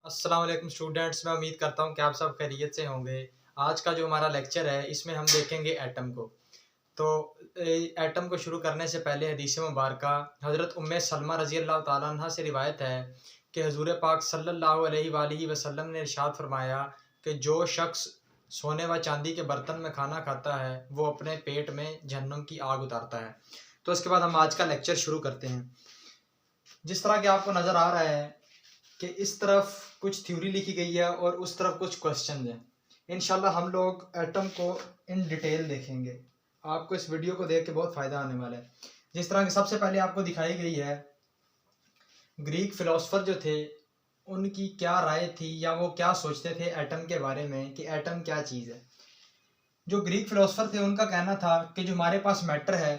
अस्सलाम वालेकुम स्टूडेंट्स, मैं उम्मीद करता हूँ कि आप सब खैरियत से होंगे। आज का जो हमारा लेक्चर है इसमें हम देखेंगे एटम को। तो एटम को शुरू करने से पहले हदीस मुबारका हज़रत उम्मे सलमा रज़ी अल्लाह ताला अन्हा से रिवायत है कि हुज़ूर पाक सल्लल्लाहु अलैहि वसल्लम ने इरशाद फरमाया कि जो शख्स सोने व चांदी के बर्तन में खाना खाता है वो अपने पेट में जहन्नम की आग उतारता है। तो इसके बाद हम आज का लेक्चर शुरू करते हैं। जिस तरह कि आपको नज़र आ रहा है कि इस तरफ कुछ थ्योरी लिखी गई है और उस तरफ कुछ क्वेश्चन हैं। इंशाल्लाह हम लोग एटम को इन डिटेल देखेंगे। आपको इस वीडियो को देख के बहुत फ़ायदा आने वाला है। जिस तरह की सबसे पहले आपको दिखाई गई है ग्रीक फिलोसफर जो थे उनकी क्या राय थी या वो क्या सोचते थे एटम के बारे में कि एटम क्या चीज़ है। जो ग्रीक फिलोसफर थे उनका कहना था कि जो हमारे पास मैटर है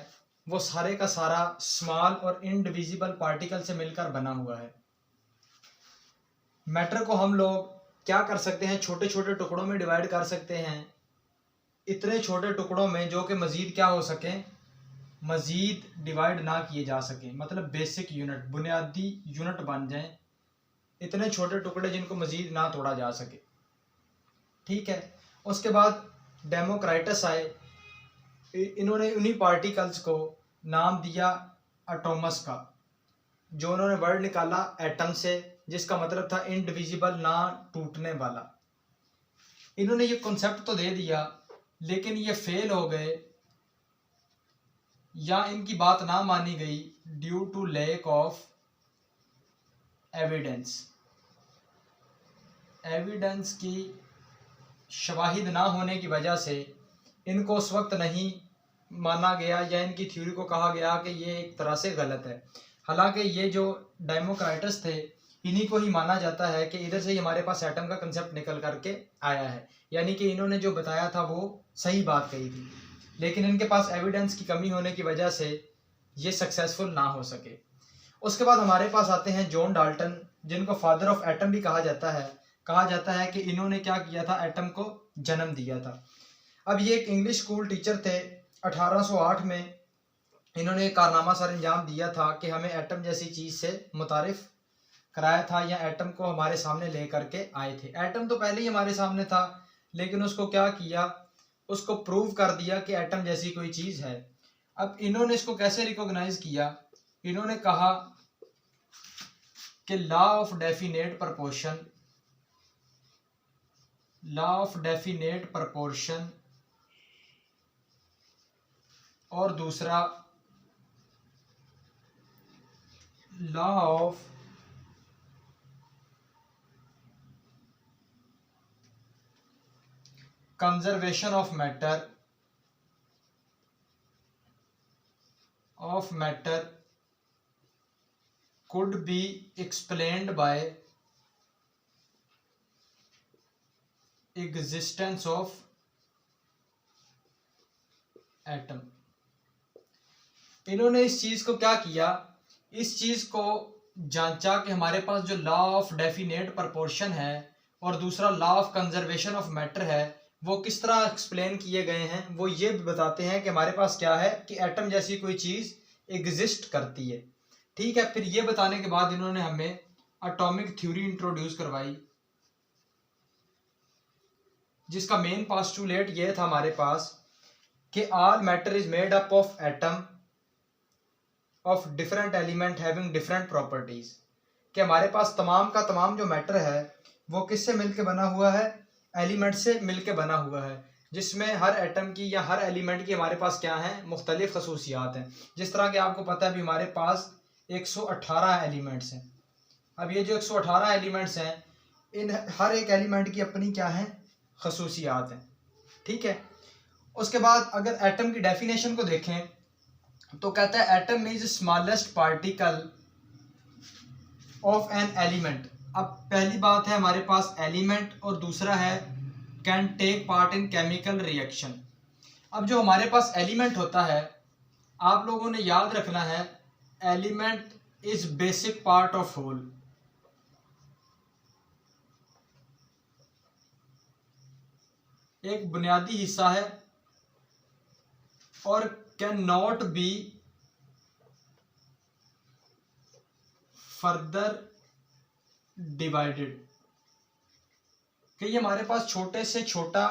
वो सारे का सारा स्मॉल और इनडिविजिबल पार्टिकल से मिलकर बना हुआ है। मैटर को हम लोग क्या कर सकते हैं, छोटे छोटे टुकड़ों में डिवाइड कर सकते हैं, इतने छोटे टुकड़ों में जो कि मज़ीद क्या हो सके, मज़ीद डिवाइड ना किए जा सके, मतलब बेसिक यूनिट, बुनियादी यूनिट बन जाएं, इतने छोटे टुकड़े जिनको मज़ीद ना तोड़ा जा सके। ठीक है। उसके बाद डेमोक्राइटस आए, इन्होंने उन्हीं पार्टिकल्स को नाम दिया एटॉमस का, जो उन्होंने वर्ड निकाला एटम से, जिसका मतलब था इनडिविजिबल, ना टूटने वाला। इन्होंने ये कॉन्सेप्ट तो दे दिया लेकिन ये फेल हो गए या इनकी बात ना मानी गई due to lack of evidence. Evidence की शवाहिद ना होने की वजह से इनको उस वक्त नहीं माना गया या इनकी थ्योरी को कहा गया कि ये एक तरह से गलत है। हालांकि ये जो डेमोक्राइटस थे इन्हीं को ही माना जाता है कि इधर से ही हमारे पास एटम का कंसेप्ट निकल करके आया है, यानी कि इन्होंने जो बताया था वो सही बात कही थी, लेकिन इनके पास एविडेंस की कमी होने की वजह से ये सक्सेसफुल ना हो सके। उसके बाद हमारे पास आते हैं जॉन डाल्टन, जिनको फादर ऑफ एटम भी कहा जाता है। कहा जाता है कि इन्होंने क्या किया था, एटम को जन्म दिया था। अब ये एक इंग्लिश स्कूल टीचर थे। 1808 में इन्होंने एक कारनामा सर अंजाम दिया था कि हमें एटम जैसी चीज़ से मुतारिफ कराया था या एटम को हमारे सामने ले करके आए थे। एटम तो पहले ही हमारे सामने था लेकिन उसको क्या किया, उसको प्रूव कर दिया कि एटम जैसी कोई चीज़ है। अब इन्होंने इसको कैसे रिकॉग्नाइज किया, इन्होंने कहा कि law of definite proportion, law of definite proportion और दूसरा law of conservation of matter could be explained by existence of atom। इन्होंने इस चीज को क्या किया, इस चीज को जांचा कि हमारे पास जो लॉ ऑफ डेफिनेट प्रपोर्शन है और दूसरा law of conservation of matter है वो किस तरह एक्सप्लेन किए गए हैं। वो ये बताते हैं कि हमारे पास क्या है कि एटम जैसी कोई चीज एग्जिस्ट करती है। ठीक है। फिर ये बताने के बाद इन्होंने हमें एटॉमिक थ्योरी इंट्रोड्यूस करवाई, जिसका मेन पोस्टुलेट ये था हमारे पास कि all matter is made up of atom of different element having different properties. कि हमारे पास तमाम का तमाम जो मैटर है वो किससे मिलके बना हुआ है, एलिमेंट से मिलके बना हुआ है, जिसमें हर एटम की या हर एलिमेंट की हमारे पास क्या है, मुख्तलिफ खसूसियात हैं। जिस तरह कि आपको पता है अभी हमारे पास 118 एलिमेंट्स हैं। अब ये जो 118 एलिमेंट्स हैं इन हर एक एलिमेंट की अपनी क्या है, खसूसियात हैं। ठीक है। उसके बाद अगर एटम की डेफिनेशन को देखें तो कहता है atom is smallest particle of an element. अब पहली बात है हमारे पास एलिमेंट और दूसरा है can take part in chemical reaction. अब जो हमारे पास एलिमेंट होता है आप लोगों ने याद रखना है, element is basic part of whole. एक बुनियादी हिस्सा है और can not be further divided. कि ये हमारे पास छोटे से छोटा,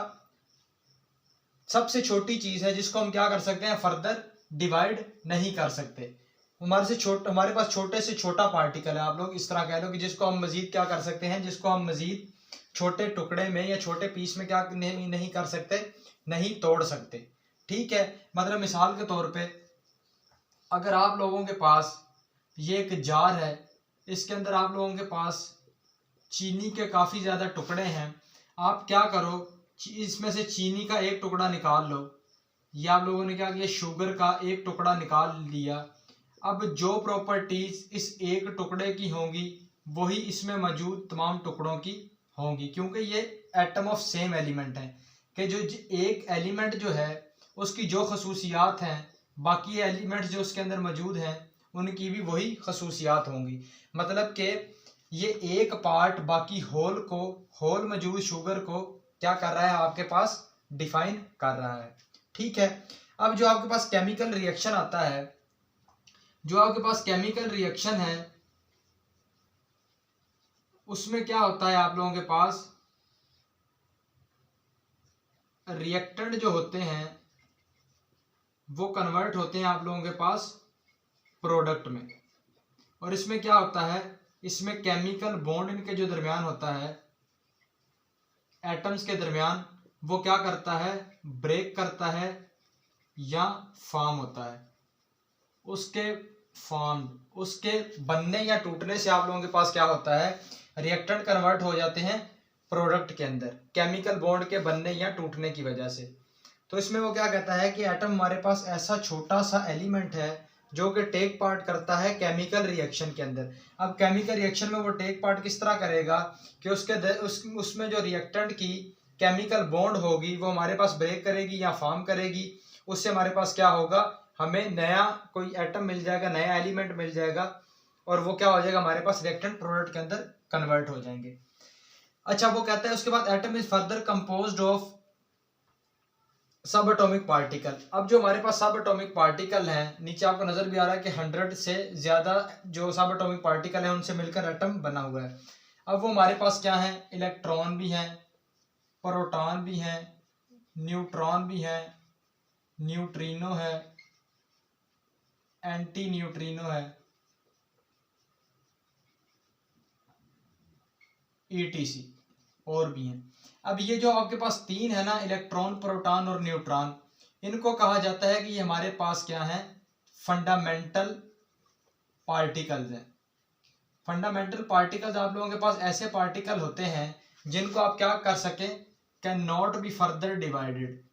सबसे छोटी चीज है जिसको हम क्या कर सकते हैं, फर्दर डिवाइड नहीं कर सकते। हमारे पास छोटे से छोटा पार्टिकल है, आप लोग इस तरह कह लो कि जिसको हम मजीद क्या कर सकते हैं, जिसको हम मजीद छोटे टुकड़े में या छोटे पीस में क्या नहीं कर सकते, नहीं तोड़ सकते। ठीक है, मतलब मिसाल के तौर पे अगर आप लोगों के पास ये एक जार है, इसके अंदर आप लोगों के पास चीनी के काफ़ी ज़्यादा टुकड़े हैं, आप क्या करो, इसमें से चीनी का एक टुकड़ा निकाल लो, या आप लोगों ने क्या किया, शुगर का एक टुकड़ा निकाल लिया। अब जो प्रॉपर्टीज इस एक टुकड़े की होंगी वही इसमें मौजूद तमाम टुकड़ों की होंगी, क्योंकि ये एटम ऑफ सेम एलिमेंट है कि जो एक एलिमेंट जो है उसकी जो खसूसियात हैं, बाकी एलिमेंट जो उसके अंदर मौजूद हैं उनकी भी वही खसूसियात होंगी। मतलब कि ये एक पार्ट बाकी होल मौजूद शुगर को क्या कर रहा है, आपके पास डिफाइन कर रहा है। ठीक है, अब जो आपके पास केमिकल रिएक्शन आता है, जो आपके पास केमिकल रिएक्शन है उसमें क्या होता है, आप लोगों के पास रिएक्टेंट जो होते हैं वो कन्वर्ट होते हैं आप लोगों के पास प्रोडक्ट में। और इसमें क्या होता है, इसमें केमिकल बॉन्ड इनके जो दरमियान होता है, एटम्स के दरमियान, वो क्या करता है, ब्रेक करता है या फॉर्म होता है। उसके बनने या टूटने से आप लोगों के पास क्या होता है, रिएक्टेंट कन्वर्ट हो जाते हैं प्रोडक्ट के अंदर, केमिकल बॉन्ड के बनने या टूटने की वजह से। तो इसमें वो क्या कहता है कि एटम हमारे पास ऐसा छोटा सा एलिमेंट है जो कि टेक पार्ट करता है केमिकल रिएक्शन के अंदर। अब केमिकल रिएक्शन में वो टेक पार्ट किस तरह करेगा कि उसमें जो रिएक्टेंट की केमिकल बॉन्ड होगी वो हमारे पास ब्रेक करेगी या फॉर्म करेगी। उससे हमारे पास क्या होगा, हमें नया कोई एटम मिल जाएगा, नया एलिमेंट मिल जाएगा, और वो क्या हो जाएगा, हमारे पास रिएक्टेंट प्रोडक्ट के अंदर कन्वर्ट हो जाएंगे। अच्छा, वो कहता है उसके बाद atom is further composed of सब एटॉमिक पार्टिकल। अब जो हमारे पास सब एटॉमिक पार्टिकल हैं, नीचे आपको नजर भी आ रहा है कि 100 से ज्यादा जो सब एटॉमिक पार्टिकल हैं उनसे मिलकर एटम बना हुआ है। अब वो हमारे पास क्या है, इलेक्ट्रॉन भी हैं, प्रोटॉन भी हैं, न्यूट्रॉन भी हैं, न्यूट्रिनो है, एंटी न्यूट्रिनो है, ETC और भी हैं। अब ये जो आपके पास तीन है ना, इलेक्ट्रॉन, प्रोटॉन और न्यूट्रॉन, इनको कहा जाता है कि ये हमारे पास क्या है, फंडामेंटल पार्टिकल्स हैं। फंडामेंटल पार्टिकल्स आप लोगों के पास ऐसे पार्टिकल होते हैं जिनको आप क्या कर सके, can not be further divided.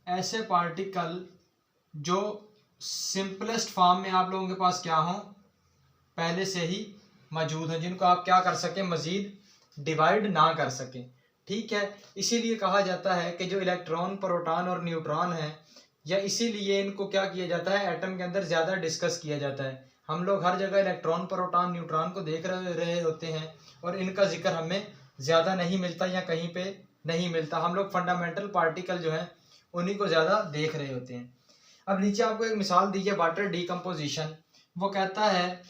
ऐसे पार्टिकल जो सिंपलेस्ट फॉर्म में आप लोगों के पास क्या हो, पहले से ही मौजूद हैं, जिनको आप क्या कर सकें, मजीद डिवाइड ना कर सकें। ठीक है, इसीलिए कहा जाता है कि जो इलेक्ट्रॉन, प्रोटॉन और न्यूट्रॉन है, या इसीलिए इनको क्या किया जाता है, एटम के अंदर ज़्यादा डिस्कस किया जाता है। हम लोग हर जगह इलेक्ट्रॉन, प्रोटॉन, न्यूट्रॉन को देख रहे होते हैं और इनका जिक्र हमें ज़्यादा नहीं मिलता या कहीं पे नहीं मिलता। हम लोग फंडामेंटल पार्टिकल जो है उन्हीं को ज़्यादा देख रहे होते हैं। अब नीचे आपको एक मिसाल दी है, वाटर डीकम्पोजिशन। वो कहता है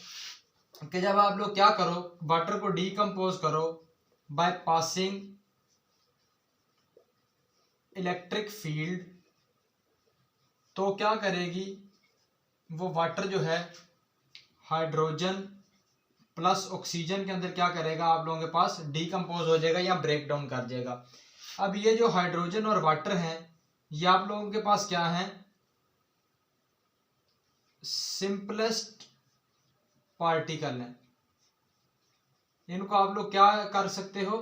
कि जब आप लोग क्या करो, वाटर को डीकम्पोज करो बाय पासिंग इलेक्ट्रिक फील्ड, तो क्या करेगी वो वाटर जो है, हाइड्रोजन प्लस ऑक्सीजन के अंदर क्या करेगा, आप लोगों के पास डीकम्पोज हो जाएगा या ब्रेक डाउन कर जाएगा। अब ये जो हाइड्रोजन और वाटर हैं, ये आप लोगों के पास क्या है, सिंपलेस्ट पार्टिकल है। इनको आप लोग क्या कर सकते हो,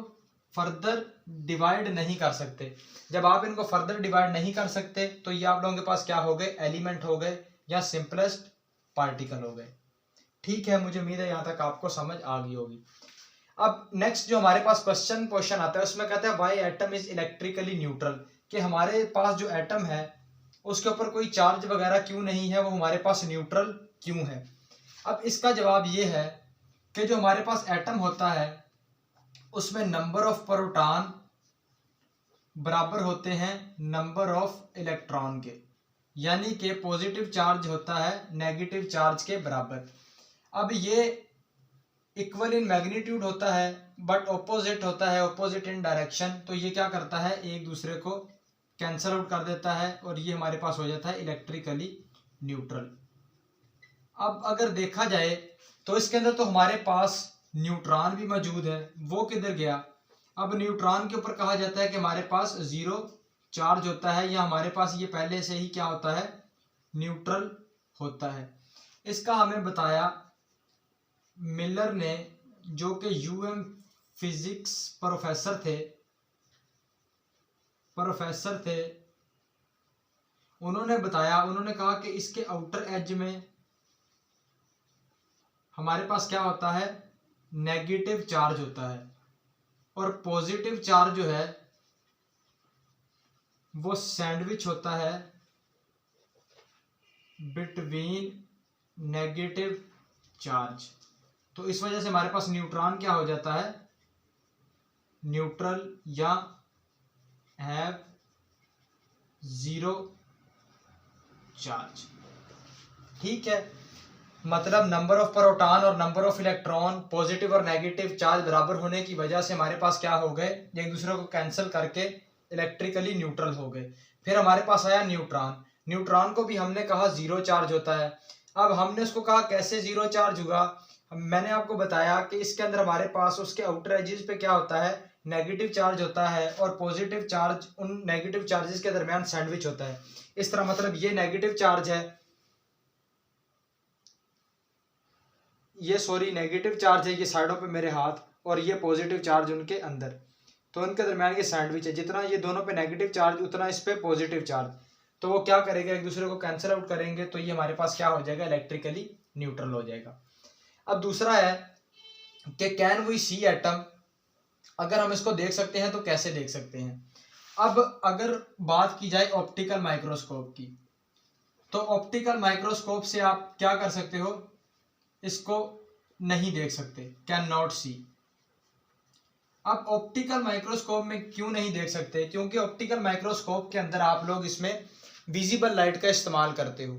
फर्दर डिवाइड नहीं कर सकते। जब आप इनको फर्दर डिवाइड नहीं कर सकते तो ये आप लोगों के पास क्या हो गए, एलिमेंट हो गए या सिंपलेस्ट पार्टिकल हो गए। ठीक है, मुझे उम्मीद है यहाँ तक आपको समझ आ गई होगी। अब नेक्स्ट जो हमारे पास क्वेश्चन आता है उसमें कहता है why atom is electrically neutral, कि हमारे पास जो एटम है उसके ऊपर कोई चार्ज वगैरह क्यों नहीं है, वो हमारे पास न्यूट्रल क्यों है। अब इसका जवाब ये है कि जो हमारे पास एटम होता है उसमें नंबर ऑफ प्रोटॉन बराबर होते हैं नंबर ऑफ इलेक्ट्रॉन के, यानी कि पॉजिटिव चार्ज होता है नेगेटिव चार्ज के बराबर। अब ये इक्वल इन मैग्नीट्यूड होता है बट ऑपोजिट होता है, ऑपोजिट इन डायरेक्शन, तो ये क्या करता है, एक दूसरे को कैंसल आउट कर देता है और ये हमारे पास हो जाता है इलेक्ट्रिकली न्यूट्रल। अब अगर देखा जाए तो इसके अंदर तो हमारे पास न्यूट्रॉन भी मौजूद है, वो किधर गया। अब न्यूट्रॉन के ऊपर कहा जाता है कि हमारे पास जीरो चार्ज होता है, या हमारे पास ये पहले से ही क्या होता है, न्यूट्रल होता है। इसका हमें बताया मिलर ने, जो कि यूएम फिजिक्स प्रोफेसर थे, उन्होंने बताया, उन्होंने कहा कि इसके आउटर एज में हमारे पास क्या होता है, नेगेटिव चार्ज होता है, और पॉजिटिव चार्ज जो है वो सैंडविच होता है बिटवीन नेगेटिव चार्ज। तो इस वजह से हमारे पास न्यूट्रॉन क्या हो जाता है, न्यूट्रल या हैव जीरो चार्ज। ठीक है, मतलब नंबर ऑफ प्रोटॉन और नंबर ऑफ इलेक्ट्रॉन पॉजिटिव और नेगेटिव चार्ज बराबर होने की वजह से हमारे पास क्या हो गए, एक दूसरे को कैंसिल करके इलेक्ट्रिकली न्यूट्रल हो गए। फिर हमारे पास आया न्यूट्रॉन। न्यूट्रॉन को भी हमने कहा जीरो चार्ज होता है। अब हमने उसको कहा कैसे जीरो चार्ज होगा, मैंने आपको बताया कि इसके अंदर हमारे पास उसके आउटर एजेस पे क्या होता है, नेगेटिव चार्ज होता है, और पॉजिटिव चार्ज उन नेगेटिव चार्जेस के दरमियान सैंडविच होता है। इस तरह मतलब ये नेगेटिव चार्ज है, ये सॉरी नेगेटिव चार्ज है ये साइडों पे मेरे हाथ, और ये पॉजिटिव चार्ज उनके अंदर, तो उनके दरमियान ये सैंडविच है। जितना ये दोनों पे नेगेटिव चार्ज उतना इस पे पॉजिटिव चार्ज, तो वो क्या करेगा, एक दूसरे को कैंसिल आउट करेंगे, तो ये हमारे पास क्या हो जाएगा, इलेक्ट्रिकली न्यूट्रल हो जाएगा। अब दूसरा है कि कैन वी सी एटम, अगर हम इसको देख सकते हैं तो कैसे देख सकते हैं। अब अगर बात की जाए ऑप्टिकल माइक्रोस्कोप की, तो ऑप्टिकल माइक्रोस्कोप से आप क्या कर सकते हो, इसको नहीं देख सकते, कैन नॉट सी। अब ऑप्टिकल माइक्रोस्कोप में क्यों नहीं देख सकते, क्योंकि ऑप्टिकल माइक्रोस्कोप के अंदर आप लोग इसमें विजिबल लाइट का इस्तेमाल करते हो।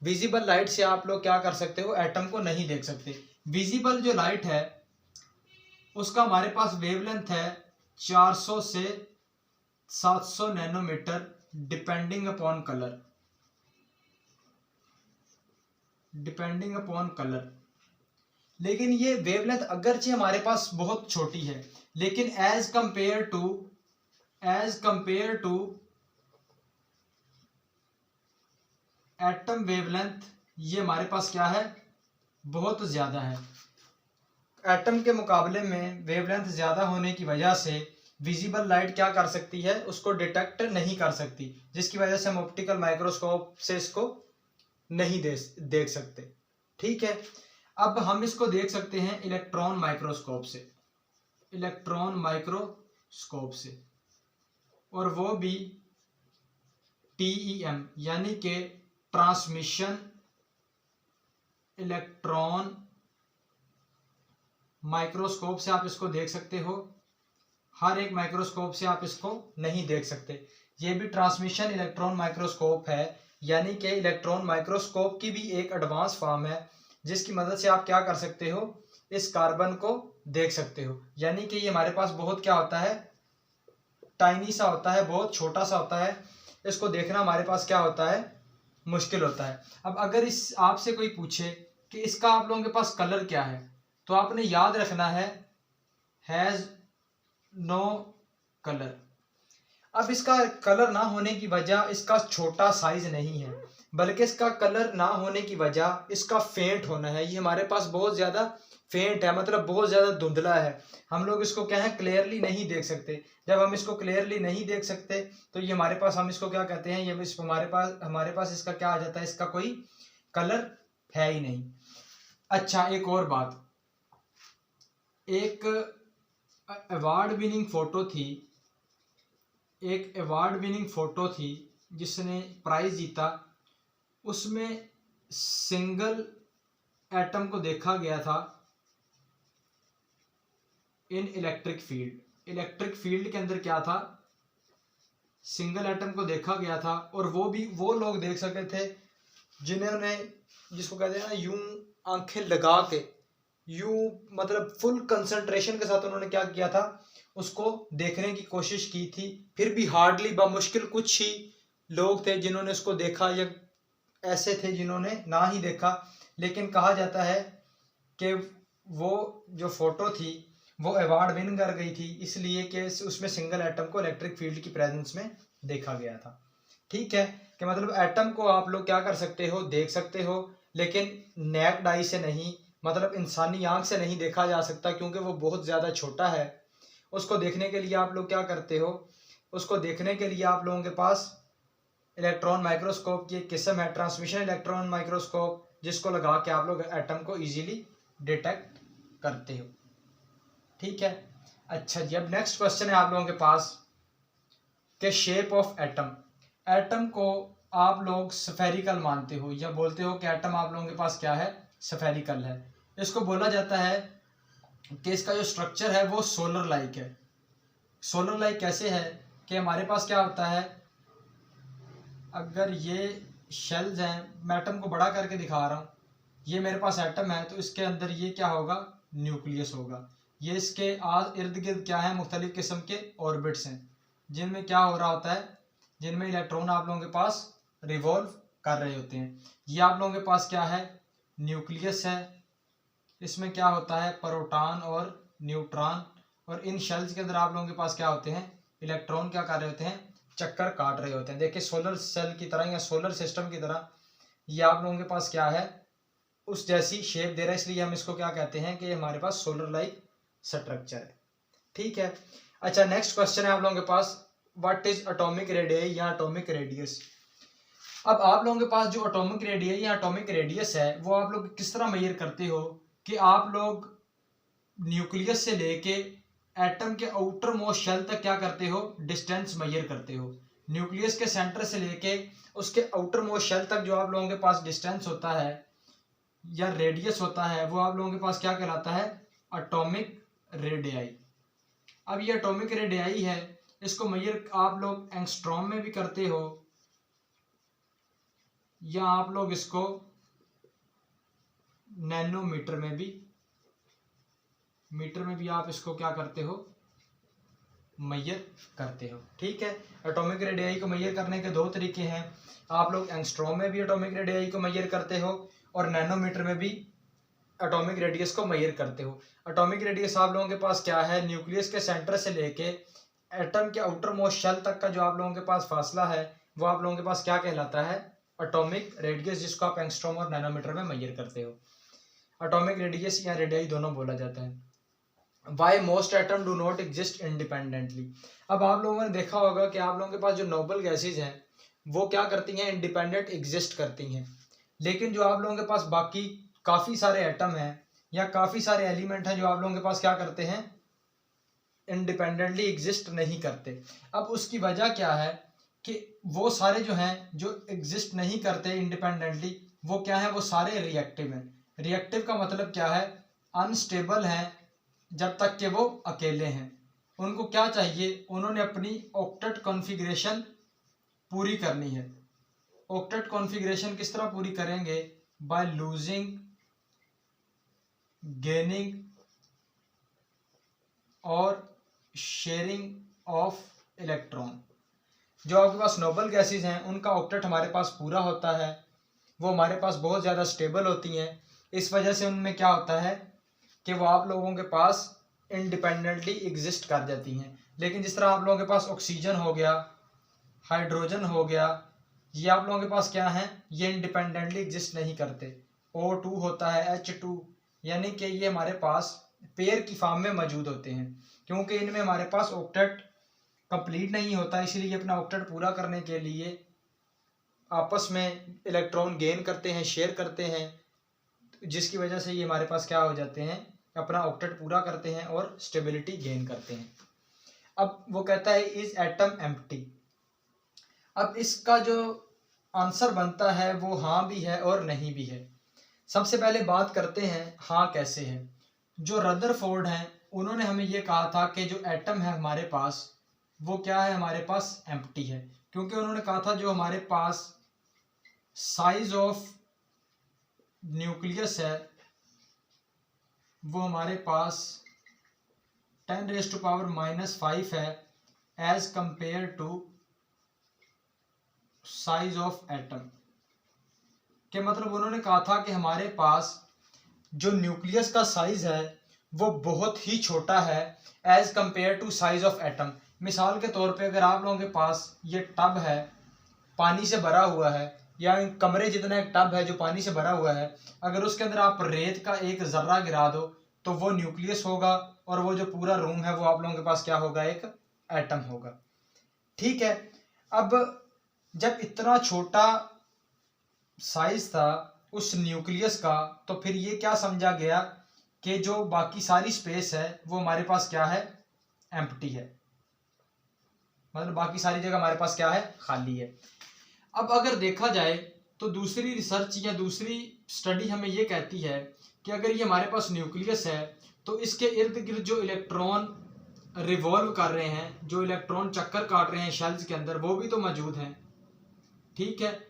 विजिबल लाइट से आप लोग क्या कर सकते हो, एटम को नहीं देख सकते। विजिबल जो लाइट है उसका हमारे पास वेवलेंथ है 400 से 700 नैनोमीटर, डिपेंडिंग अपॉन कलर। लेकिन ये वेवलेंथ अगरचे हमारे पास बहुत छोटी है, लेकिन as compare to atom wavelength ये हमारे पास क्या है, बहुत ज्यादा है। एटम के मुकाबले में वेवलेंथ ज्यादा होने की वजह से विजिबल लाइट क्या कर सकती है, उसको डिटेक्ट नहीं कर सकती, जिसकी वजह से हम ऑप्टिकल माइक्रोस्कोप से इसको नहीं देख सकते। ठीक है, अब हम इसको देख सकते हैं इलेक्ट्रॉन माइक्रोस्कोप से, और वो भी TEM यानी कि ट्रांसमिशन इलेक्ट्रॉन माइक्रोस्कोप से आप इसको देख सकते हो। हर एक माइक्रोस्कोप से आप इसको नहीं देख सकते। ये भी ट्रांसमिशन इलेक्ट्रॉन माइक्रोस्कोप है, यानी कि इलेक्ट्रॉन माइक्रोस्कोप की भी एक एडवांस फॉर्म है, जिसकी मदद से आप क्या कर सकते हो, इस कार्बन को देख सकते हो। यानी कि ये हमारे पास बहुत क्या होता है, टाइनी सा होता है, बहुत छोटा सा होता है, इसको देखना हमारे पास क्या होता है, मुश्किल होता है। अब अगर इस आपसे कोई पूछे कि इसका आप लोगों के पास कलर क्या है, तो आपने याद रखना है हैज नो कलर। अब इसका कलर ना होने की वजह इसका छोटा साइज नहीं है, बल्कि इसका कलर ना होने की वजह इसका फेंट होना है। ये हमारे पास बहुत ज्यादा फेंट है, मतलब बहुत ज्यादा धुंधला है। हम लोग इसको क्या है, क्लियरली नहीं देख सकते। जब हम इसको क्लियरली नहीं देख सकते तो ये हमारे पास, हम इसको क्या कहते हैं, ये हमारे पास इसका क्या आ जाता है, इसका कोई कलर है ही नहीं। अच्छा, एक और बात, एक अवार्ड विनिंग फोटो थी जिसने प्राइज जीता, उसमें सिंगल एटम को देखा गया था इन इलेक्ट्रिक फील्ड के अंदर क्या था, सिंगल एटम को देखा गया था। और वो भी वो लोग देख सकते थे जिन्होंने, जिसको कहते हैं ना, यूं आंखें लगा के यूं मतलब फुल कंसंट्रेशन के साथ उन्होंने क्या किया था, उसको देखने की कोशिश की थी। फिर भी हार्डली बमुश्किल कुछ ही लोग थे जिन्होंने उसको देखा, या ऐसे थे जिन्होंने ना ही देखा। लेकिन कहा जाता है कि वो जो फोटो थी वो अवार्ड विन कर गई थी, इसलिए कि उसमें सिंगल एटम को इलेक्ट्रिक फील्ड की प्रेजेंस में देखा गया था। ठीक है, कि मतलब एटम को आप लोग क्या कर सकते हो, देख सकते हो, लेकिन नेक्ड आई से नहीं, मतलब इंसानी आंख से नहीं देखा जा सकता, क्योंकि वो बहुत ज़्यादा छोटा है। उसको देखने के लिए आप लोग क्या करते हो, उसको देखने के लिए आप लोगों के पास इलेक्ट्रॉन माइक्रोस्कोप की एक किस्म है, ट्रांसमिशन इलेक्ट्रॉन माइक्रोस्कोप, जिसको लगा के आप लोग एटम को इजीली डिटेक्ट करते हो। ठीक है, अच्छा जी, अब नेक्स्ट क्वेश्चन है आप लोगों के पास के शेप ऑफ एटम। एटम को आप लोग स्फेरिकल मानते हो या बोलते हो कि एटम आप लोगों के पास क्या है, स्फेरिकल है। इसको बोला जाता है कि इसका जो स्ट्रक्चर है वो सोलर लाइक है। सोलर लाइक कैसे है कि हमारे पास क्या होता है, अगर ये शेल्स हैं, मैं एटम को बड़ा करके दिखा रहा हूँ, ये मेरे पास एटम है, तो इसके अंदर ये क्या होगा, न्यूक्लियस होगा। ये इसके इर्द गिर्द क्या है, मुख्तलिफ किस्म के ऑर्बिट्स हैं, जिनमें क्या हो रहा होता है, जिनमें इलेक्ट्रॉन आप लोगों के पास रिवॉल्व कर रहे होते हैं। ये आप लोगों के पास क्या है, न्यूक्लियस है। इसमें क्या होता है, प्रोटॉन और न्यूट्रॉन, और इन शेल्स के अंदर आप लोगों के पास क्या होते हैं, इलेक्ट्रॉन क्या कर रहे होते हैं, चक्कर काट रहे होते हैं। देखिए सोलर सेल की तरह या सोलर सिस्टम की तरह ये आप लोगों के पास क्या है, उस जैसी शेप दे रहा है, इसलिए हम इसको क्या कहते हैं कि हमारे पास सोलर लाइक स्ट्रक्चर है। ठीक है, अच्छा नेक्स्ट क्वेश्चन है आप लोगों के पास, व्हाट इज एटॉमिक रेडियस या एटॉमिक रेडियस। अब आप लोगों के पास जो एटॉमिक रेडियस या एटॉमिक रेडियस है वो आप लोग किस तरह मेजर करते हो, कि आप लोग न्यूक्लियस से लेके एटम के आउटर मोस्ट शेल तक क्या करते हो, डिस्टेंस मेजर करते हो। न्यूक्लियस के सेंटर से लेके उसके आउटर मोस्ट शेल तक जो आप लोगों के पास डिस्टेंस होता है या रेडियस होता है, वो आप लोगों के पास क्या कहलाता है, एटॉमिक रेडियाई। अब ये एटॉमिक रेडियाई है, इसको मेजर आप लोग एंगस्ट्रॉम में भी करते हो, या आप लोग इसको नैनोमीटर में भी, मीटर में भी आप इसको क्या करते हो, मेजर करते हो। ठीक है, एटॉमिक रेडियाई को मेजर करने के दो तरीके हैं, आप लोग एंगस्ट्रॉम में भी एटॉमिक रेडियाई को मेजर करते हो और नैनोमीटर में भी एटॉमिक रेडियस को मेजर करते हो। एटॉमिक रेडियस आप लोगों के पास क्या है, न्यूक्लियस के सेंटर से लेके एटम के आउटर मोस्ट शेल तक का जो आप लोगों के पास फासला है वो आप लोगों के पास क्या कहलाता है, एटॉमिक रेडियस, जिसको आप एंगस्ट्रॉम और नैनोमीटर में मेजर करते हो। एटॉमिक रेडियस या रेडियाई दोनों बोला जाता है। Why most atom do not exist independently. अब आप लोगों ने देखा होगा कि आप लोगों के पास जो नोबल गैसेज हैं वो क्या करती हैं, इंडिपेंडेंट एग्जिस्ट करती हैं, लेकिन जो आप लोगों के पास बाकी काफ़ी सारे एटम हैं या काफ़ी सारे एलिमेंट हैं जो आप लोगों के पास क्या करते हैं, इंडिपेंडेंटली एग्जिस्ट नहीं करते। अब उसकी वजह क्या है कि वो सारे जो हैं जो एग्जिस्ट नहीं करते इंडिपेंडेंटली, वो क्या है, वो सारे रिएक्टिव हैं। रिएक्टिव का मतलब क्या है, अनस्टेबल हैं जब तक कि वो अकेले हैं। उनको क्या चाहिए, उन्होंने अपनी ऑक्टेट कॉन्फ़िगरेशन पूरी करनी है। ऑक्टेट कॉन्फ़िगरेशन किस तरह पूरी करेंगे, बाय लूजिंग, गेनिंग और शेयरिंग ऑफ इलेक्ट्रॉन। जो आपके पास नोबल गैसेज हैं उनका ऑक्टेट हमारे पास पूरा होता है, वो हमारे पास बहुत ज़्यादा स्टेबल होती हैं। इस वजह से उनमें क्या होता है कि वो आप लोगों के पास इंडिपेंडेंटली एग्जिस्ट कर जाती हैं। लेकिन जिस तरह आप लोगों के पास ऑक्सीजन हो गया, हाइड्रोजन हो गया, ये आप लोगों के पास क्या है, ये इंडिपेंडेंटली एग्जिस्ट नहीं करते। O2 होता है, H2, यानी कि ये हमारे पास पेयर की फॉर्म में मौजूद होते हैं, क्योंकि इनमें हमारे पास ऑक्टेट कंप्लीट नहीं होता, इसलिए अपना ऑक्टेट पूरा करने के लिए आपस में इलेक्ट्रॉन गेन करते हैं, शेयर करते हैं, जिसकी वजह से ये हमारे पास क्या हो जाते हैं, अपना ऑक्टेट पूरा करते हैं और स्टेबिलिटी गेन करते हैं। अब वो कहता है इज एटम एम्प्टी। अब इसका जो आंसर बनता है वो हाँ भी है और नहीं भी है। सबसे पहले बात करते हैं हाँ कैसे है। जो रदरफोर्ड हैं उन्होंने हमें ये कहा था कि जो एटम है हमारे पास वो क्या है, हमारे पास एम्प्टी है, क्योंकि उन्होंने कहा था जो हमारे पास साइज ऑफ न्यूक्लियस है वो हमारे पास 10⁻⁻5 है as compare to size of atom. के मतलब उन्होंने कहा था कि हमारे पास जो न्यूक्लियस का साइज है वो बहुत ही छोटा है as compare to size of atom. मिसाल के तौर पे अगर आप लोगों के पास ये टब है, पानी से भरा हुआ है, या कमरे जितना एक टब है जो पानी से भरा हुआ है, अगर उसके अंदर आप रेत का एक जर्रा गिरा दो तो वो न्यूक्लियस होगा, और वो जो पूरा रूम है वो आप लोगों के पास क्या होगा, एक एटम होगा। ठीक है, अब जब इतना छोटा साइज था उस न्यूक्लियस का, तो फिर ये क्या समझा गया कि जो बाकी सारी स्पेस है वो हमारे पास क्या है, एम्प्टी है। मतलब बाकी सारी जगह हमारे पास क्या है, खाली है। अब अगर देखा जाए तो दूसरी रिसर्च या दूसरी स्टडी हमें ये कहती है कि अगर ये हमारे पास न्यूक्लियस है तो इसके इर्द गिर्द जो इलेक्ट्रॉन रिवॉल्व कर रहे हैं, जो इलेक्ट्रॉन चक्कर काट रहे हैं शेल्स के अंदर, वो भी तो मौजूद हैं। ठीक है,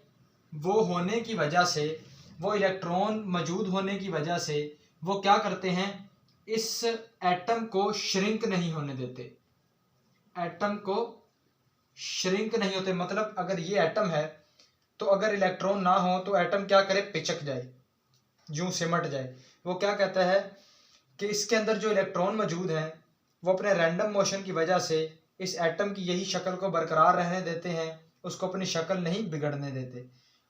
वो होने की वजह से, वो इलेक्ट्रॉन मौजूद होने की वजह से वो क्या करते हैं, इस एटम को श्रिंक नहीं होने देते। एटम को श्रिंक नहीं होते, मतलब अगर ये एटम है तो अगर इलेक्ट्रॉन ना हो तो एटम क्या करे, पिचक जाए, यूं सिमट जाए। वो क्या कहता है कि इसके अंदर जो इलेक्ट्रॉन मौजूद हैं वो अपने रैंडम मोशन की वजह से इस एटम की यही शक्ल को बरकरार रहने देते हैं, उसको अपनी शक्ल नहीं बिगड़ने देते।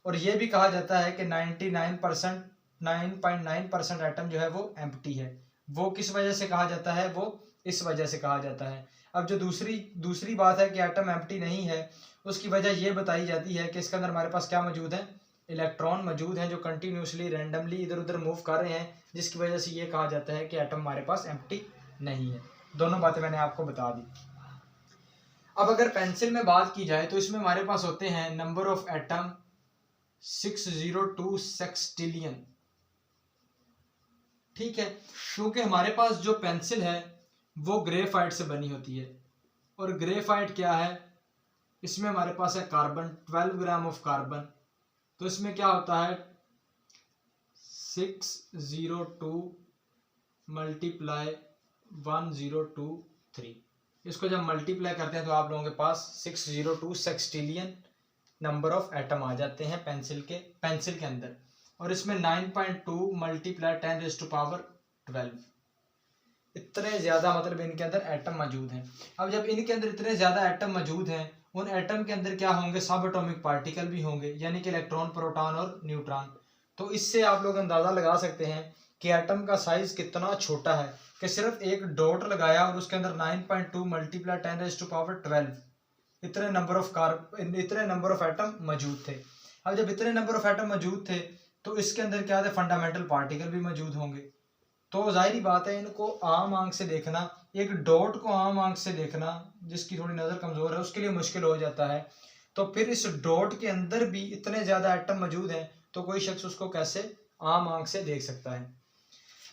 और ये भी कहा जाता है कि 9.9% एटम जो है वो एम्प्टी है। वो किस वजह से कहा जाता है, वो इस वजह से कहा जाता है। अब जो दूसरी बात है कि एटम एम्प्टी नहीं है, उसकी वजह ये बताई जाती है कि इसके अंदर हमारे पास क्या मौजूद है, इलेक्ट्रॉन मौजूद हैं जो कंटिन्यूसली रैंडमली इधर उधर मूव कर रहे हैं, जिसकी वजह से ये कहा जाता है कि एटम हमारे पास एम्प्टी नहीं है। दोनों बातें मैंने आपको बता दी। अब अगर पेंसिल में बात की जाए तो इसमें हमारे पास होते हैं नंबर ऑफ एटम 602 सेक्सटिलियन। ठीक है, क्योंकि हमारे पास जो पेंसिल है वो ग्रेफाइट से बनी होती है, और ग्रेफाइट क्या है, इसमें हमारे पास है कार्बन, 12 ग्राम ऑफ कार्बन। तो इसमें क्या होता है 602 मल्टीप्लाई 1023। इसको जब मल्टीप्लाई करते हैं तो आप लोगों के पास 602 सेक्सटिलियन नंबर ऑफ एटम आ जाते हैं पेंसिल के अंदर। और इसमें 9.2 मल्टीप्लाई 10⁻12, इतने ज़्यादा मतलब इनके अंदर एटम मौजूद हैं। अब जब इनके अंदर इतने ज़्यादा एटम मौजूद हैं, उन एटम के अंदर क्या होंगे, सब एटॉमिक पार्टिकल भी होंगे, यानी कि इलेक्ट्रॉन, प्रोटॉन और न्यूट्रॉन। तो इससे आप लोग अंदाज़ा लगा सकते हैं कि एटम का साइज कितना छोटा है, कि सिर्फ एक डॉट लगाया और उसके अंदर 9.2 मल्टीप्लाई 10⁻12 इतने नंबर ऑफ एटम मौजूद थे। अब जब इतने नंबर ऑफ एटम मौजूद थे तो इसके अंदर क्या थे, फंडामेंटल पार्टिकल भी मौजूद होंगे। तो जाहिर बात है इनको आम आंख से देखना, एक डॉट को आम आंख से देखना जिसकी थोड़ी नज़र कमज़ोर है उसके लिए मुश्किल हो जाता है। तो फिर इस डॉट के अंदर भी इतने ज़्यादा एटम मौजूद हैं तो कोई शख्स उसको कैसे आम आंख से देख सकता है।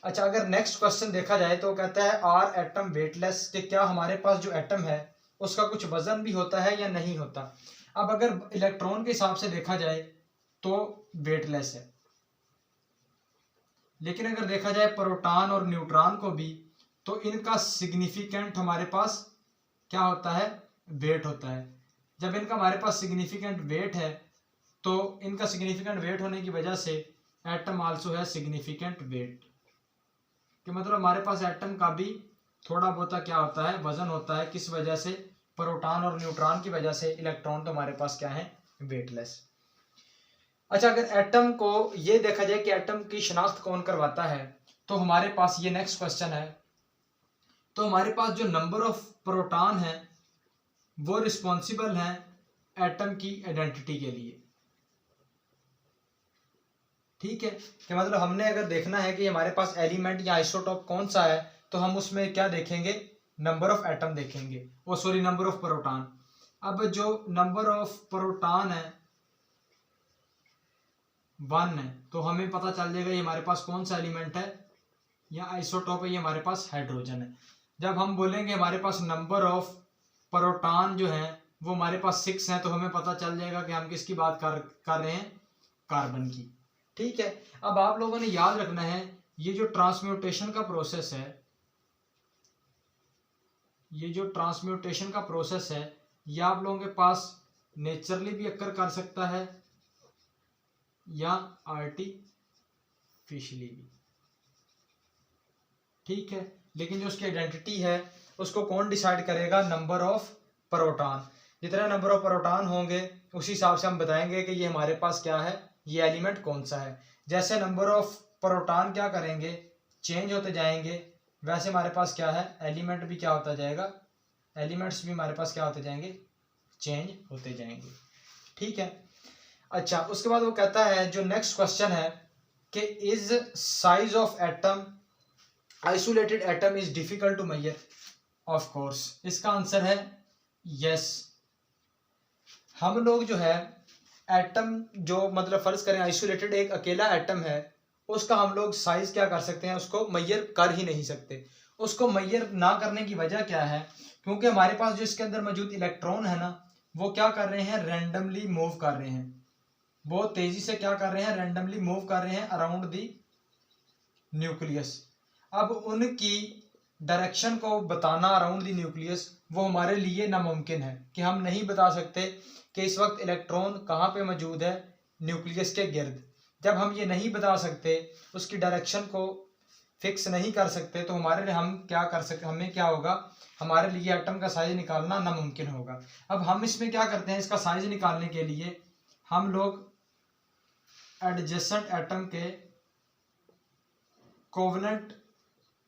अच्छा, अगर नेक्स्ट क्वेश्चन देखा जाए तो कहता है आर एटम वेटलेस, कि क्या हमारे पास जो एटम है उसका कुछ वजन भी होता है या नहीं होता। अब अगर इलेक्ट्रॉन के हिसाब से देखा जाए तो वेटलेस है, लेकिन अगर देखा जाए प्रोटॉन और न्यूट्रॉन को भी तो इनका सिग्निफिकेंट हमारे पास क्या होता है, वेट होता है। जब इनका हमारे पास सिग्निफिकेंट वेट है तो इनका सिग्निफिकेंट वेट होने की वजह से एटम आल्सो है सिग्निफिकेंट वेट, कि मतलब हमारे पास एटम का भी थोड़ा बहुत क्या होता है, वजन होता है। किस वजह से, प्रोटॉन और न्यूट्रॉन की वजह से। इलेक्ट्रॉन तो हमारे पास क्या है, वेटलेस। अच्छा, अगर एटम को ये देखा जाए कि एटम की शनाख्त कौन करवाता है, तो हमारे पास ये नेक्स्ट क्वेश्चन है। तो हमारे पास जो नंबर ऑफ प्रोटॉन है वो रिस्पॉन्सिबल हैं एटम की आइडेंटिटी के लिए। ठीक है, कि मतलब हमने अगर देखना है कि हमारे पास एलिमेंट या आइसोटॉप कौन सा है तो हम उसमें क्या देखेंगे, नंबर ऑफ एटम देखेंगे, वो सॉरी नंबर ऑफ प्रोटॉन। अब जो नंबर ऑफ प्रोटॉन है 1 है तो हमें पता चल जाएगा ये हमारे पास कौन सा एलिमेंट है या आइसोटॉप है, ये हमारे पास हाइड्रोजन है। जब हम बोलेंगे हमारे पास नंबर ऑफ प्रोटॉन जो है वो हमारे पास 6 है तो हमें पता चल जाएगा कि हम किसकी बात कर रहे हैं, कार्बन की। ठीक है, अब आप लोगों ने याद रखना है ये जो ट्रांसम्यूटेशन का प्रोसेस है, ये जो ट्रांसम्यूटेशन का प्रोसेस है, ये आप लोगों के पास नेचुरली भी अक्कर कर सकता है या आर्टिफिशियली भी, ठीक है। लेकिन जो उसकी आइडेंटिटी है उसको कौन डिसाइड करेगा? Number of proton. जितने नंबर ऑफ प्रोटॉन होंगे उसी हिसाब से हम बताएंगे कि ये हमारे पास क्या है, ये एलिमेंट कौन सा है। जैसे नंबर ऑफ प्रोटॉन क्या करेंगे, चेंज होते जाएंगे, वैसे हमारे पास क्या है, एलिमेंट भी क्या होता जाएगा, एलिमेंट्स भी हमारे पास क्या होते जाएंगे, चेंज होते जाएंगे, ठीक है। अच्छा, उसके बाद वो कहता है, जो नेक्स्ट क्वेश्चन है कि is size of atom isolated atom is difficult to measure. Of course इसका आंसर है यस। हम लोग जो है एटम, जो मतलब फर्ज करें आइसोलेटेड एक अकेला एटम है, उसका हम लोग साइज क्या कर सकते हैं, उसको मेजर कर ही नहीं सकते। उसको मेजर ना करने की वजह क्या है? क्योंकि हमारे पास जो इसके अंदर मौजूद इलेक्ट्रॉन है ना, वो क्या कर रहे हैं, रैंडमली मूव कर रहे हैं, बहुत तेजी से क्या कर रहे हैं, रैंडमली मूव कर रहे हैं अराउंड दी न्यूक्लियस। अब उनकी डायरेक्शन को बताना अराउंड दी न्यूक्लियस वो हमारे लिए नामुमकिन है, कि हम नहीं बता सकते कि इस वक्त इलेक्ट्रॉन कहाँ पे मौजूद है न्यूक्लियस के गिर्द। जब हम ये नहीं बता सकते, उसकी डायरेक्शन को फिक्स नहीं कर सकते, तो हमारे लिए हम क्या कर सकते, हमें क्या होगा, हमारे लिए एटम का साइज निकालना नामुमकिन होगा। अब हम इसमें क्या करते हैं, इसका साइज निकालने के लिए हम लोग एडजेसेंट एटम के कोवलेंट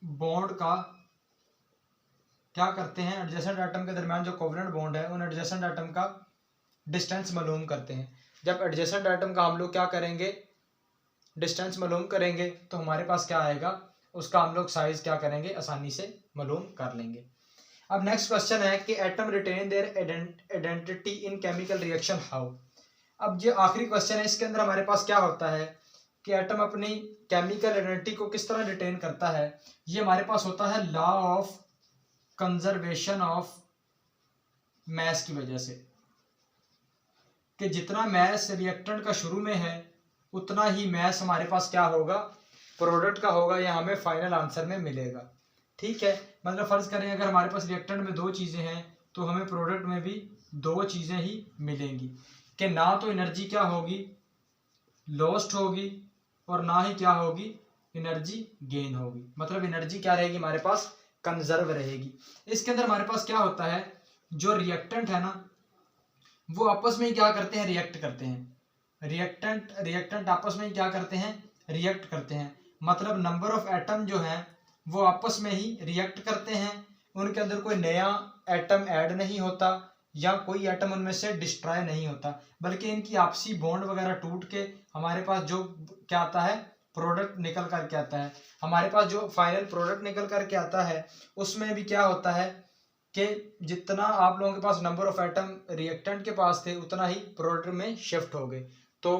बॉन्ड का क्या करते हैं, एडजेसेंट एटम के दरमियान जो कोवलेंट बॉन्ड है, उन एडजेसेंट एटम का डिस्टेंस मालूम करते हैं। जब एडजेसेंट एटम का हम लोग क्या करेंगे, डिस्टेंस मालूम करेंगे, तो हमारे पास क्या आएगा, उसका हम लोग साइज क्या करेंगे, आसानी से मालूम कर लेंगे। अब नेक्स्ट क्वेश्चन है कि atom retain their identity in chemical reaction how. अब जो आखिरी क्वेश्चन है, इसके अंदर हमारे पास क्या होता है कि एटम अपनी केमिकल आइडेंटिटी को किस तरह रिटेन करता है। ये हमारे पास होता है law of conservation of mass की वजह से, कि जितना मैस रिएक्टेंट का शुरू में है उतना ही मैस हमारे पास क्या होगा, प्रोडक्ट का होगा, या हमें फाइनल आंसर में मिलेगा, ठीक है। मतलब फर्ज करें अगर हमारे पास रिएक्टेंट में दो चीज़ें हैं, तो हमें प्रोडक्ट में भी दो चीज़ें ही मिलेंगी, कि ना तो एनर्जी क्या होगी, लॉस्ट होगी, और ना ही क्या होगी, एनर्जी गेन होगी। मतलब एनर्जी क्या रहेगी, हमारे पास कंजर्व रहेगी। इसके अंदर हमारे पास क्या होता है, जो रिएक्टेंट है ना, वो आपस में ही क्या करते हैं, रिएक्ट करते हैं। रिएक्टेंट आपस में ही क्या करते हैं, रिएक्ट करते हैं। मतलब नंबर ऑफ एटम जो हैं वो आपस में ही रिएक्ट करते हैं, उनके अंदर कोई नया एटम ऐड नहीं होता, या कोई एटम उनमें से डिस्ट्रॉय नहीं होता, बल्कि इनकी आपसी बॉन्ड वगैरह टूट के हमारे पास जो क्या आता है, प्रोडक्ट निकल करके आता है। हमारे पास जो फाइनल प्रोडक्ट निकल करके आता है, उसमें भी क्या होता है कि जितना आप लोगों के पास नंबर ऑफ एटम रिएक्टेंट के पास थे, उतना ही प्रोडक्ट में शिफ्ट हो गए। तो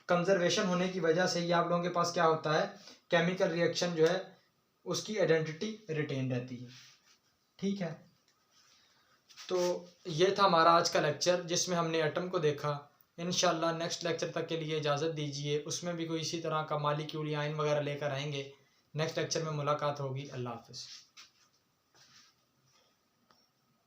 कंजर्वेशन होने की वजह से ही आप लोगों के पास क्या होता है, केमिकल रिएक्शन जो है उसकी आइडेंटिटी रिटेन रहती है, ठीक है। तो ये था हमारा आज का लेक्चर, जिसमें हमने एटम को देखा। इंशाल्लाह नेक्स्ट लेक्चर तक के लिए इजाज़त दीजिए, उसमें भी कोई इसी तरह का मालिक्यूल या आयन वगैरह लेकर आएंगे। नेक्स्ट लेक्चर में मुलाकात होगी। अल्लाह हाफ़िज़।